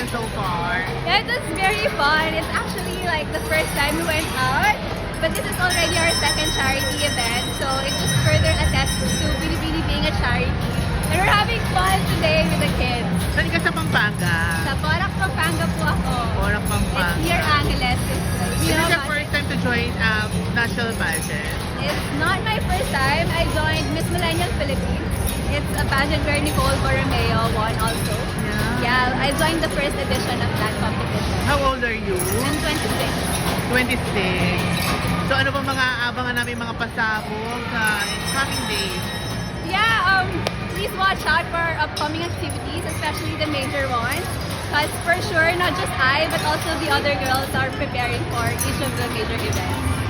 experience so far? Yeah, it was very fun. It's actually like the first time we went out, but this is already our second charity event, so it just further attests to Binibini being a charity. And we're having fun today with the kids. Saan ka sa Pampanga? Sa Porac, Pampanga po ako. Porac, Pampanga. It's near Angeles. It's, Is this your first time to join national pageant? It's not my first time. I joined Miss Millennial Philippines. It's a pageant where Nicole Borromeo won also. Yeah, I joined the first edition of that competition. How old are you? I'm 26. 26. So ano ba mga abangan namin mga pasabog coming days? Yeah, please watch out for our upcoming activities, especially the major ones. Because for sure, not just I, but also the other girls are preparing for each of the major events.